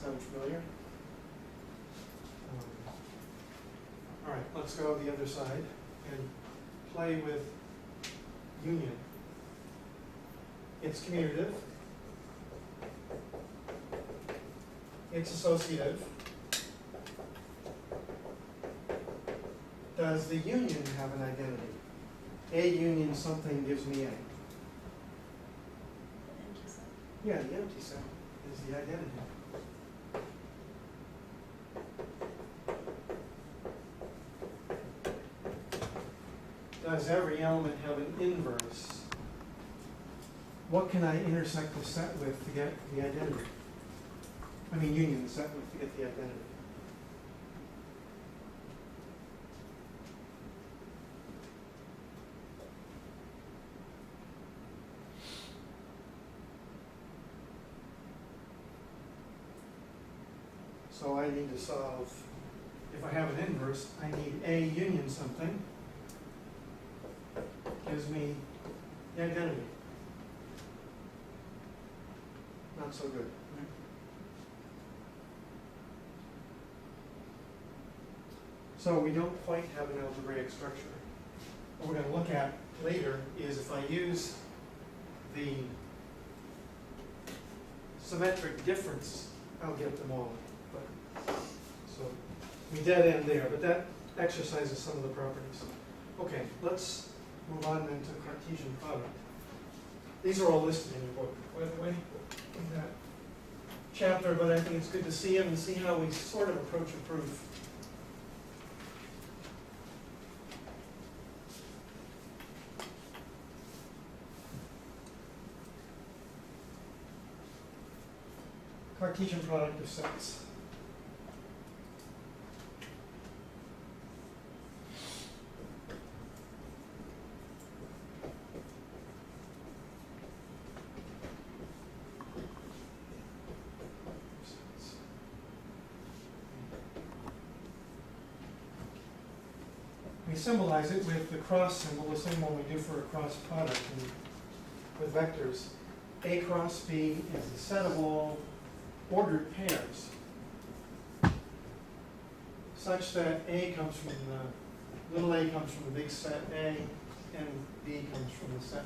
Sound familiar? All right, let's go the other side and play with union. It's commutative. It's associative. Does the union have an identity? A union something gives me A. Yeah, the empty set is the identity. Does every element have an inverse? What can I intersect the set with to get the identity? I mean union the set with to get the identity. So I need to solve, if I have an inverse, I need A union something, gives me the identity. Not so good. Right? So we don't quite have an algebraic structure. What we're going to look at later is if I use the symmetric difference, I'll get them all. So we dead end there, but that exercises some of the properties. Okay, let's move on then to Cartesian product. These are all listed in your book, by the way, in that chapter, but I think it's good to see them and see how we sort of approach a proof. Cartesian product of sets. We symbolize it with the cross symbol, the same one we do for a cross product and with vectors. A cross B is the set of all ordered pairs such that A comes from the, little a comes from the big set A and B comes from the set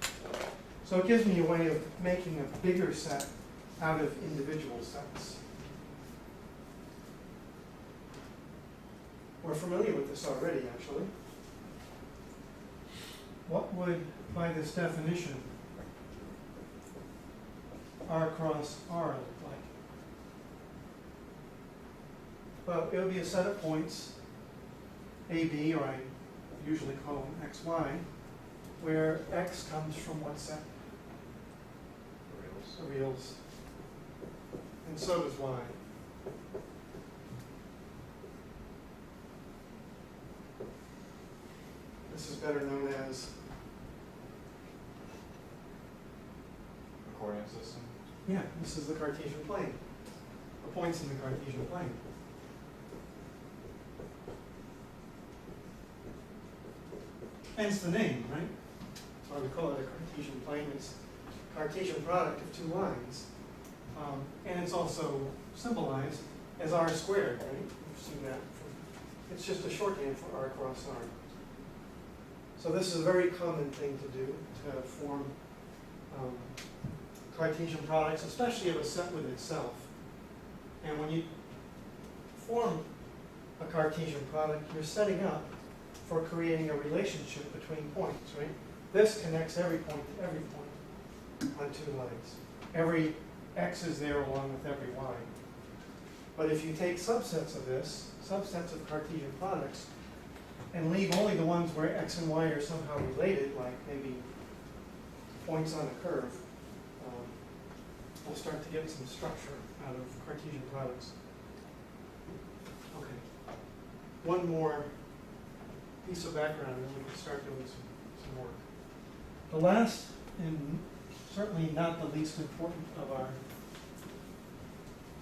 B. So it gives me a way of making a bigger set out of individual sets. We're familiar with this already, actually. What would, by this definition, R cross R look like? Well, it would be a set of points, A, B, or I usually call them X, Y, where X comes from what set? The reals. And so does Y. This is better known as a coordinate system. Yeah, this is the Cartesian plane. The points in the Cartesian plane. Hence the name, right? That's why we call it a Cartesian plane. It's a Cartesian product of two lines. And it's also symbolized as R squared, right? You've seen that. It's just a shorthand for R cross R. So this is a very common thing to do, to form Cartesian products, especially of a set with itself. And when you form a Cartesian product, you're setting up for creating a relationship between points, right? This connects every point to every point on two lines. Every X is there along with every Y. But if you take subsets of this, subsets of Cartesian products, and leave only the ones where X and Y are somehow related, like maybe points on a curve, we'll start to get some structure out of Cartesian products. Okay. One more piece of background, and then we can start doing some work. The last, and certainly not the least important of our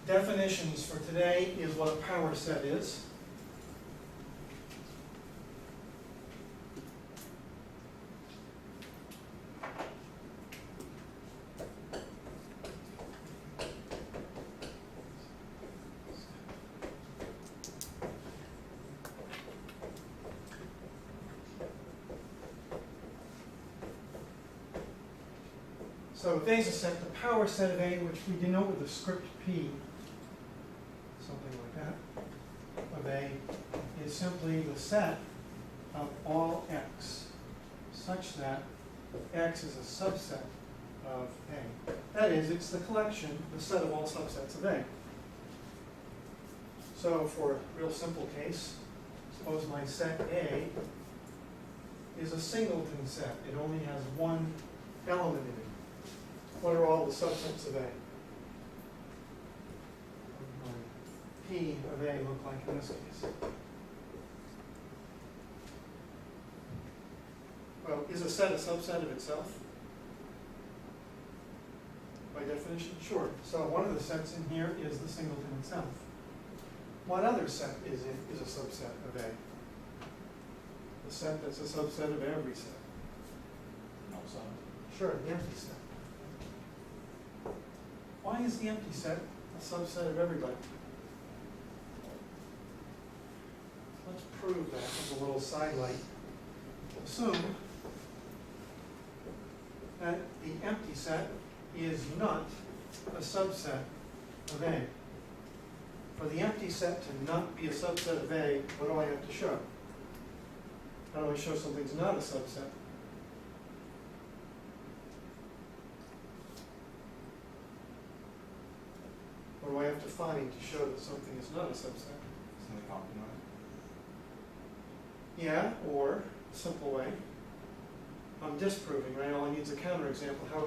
definitions for today, is what a power set is. So if A is a set, the power set of A, which we denote with the script P, something like that, of A, is simply the set of all x, such that x is a subset of A. That is, it's the collection, the set of all subsets of A. So for a real simple case, suppose my set A is a singleton set. It only has one element in it. What are all the subsets of A? What would P of A look like in this case? Well, is a set a subset of itself? By definition, sure. So one of the sets in here is the singleton itself. What other set is a subset of A? The set that's a subset of every set. No set. Sure, the empty set. Why is the empty set a subset of everybody? Let's prove that with a little sidelight. Assume that the empty set is not a subset of A. For the empty set to not be a subset of A, what do I have to show? How do I show something's not a subset? What do I have to find to show that something is not a subset? Something optimized. Yeah, or, simple way, I'm disproving, right? All I need is a counterexample. How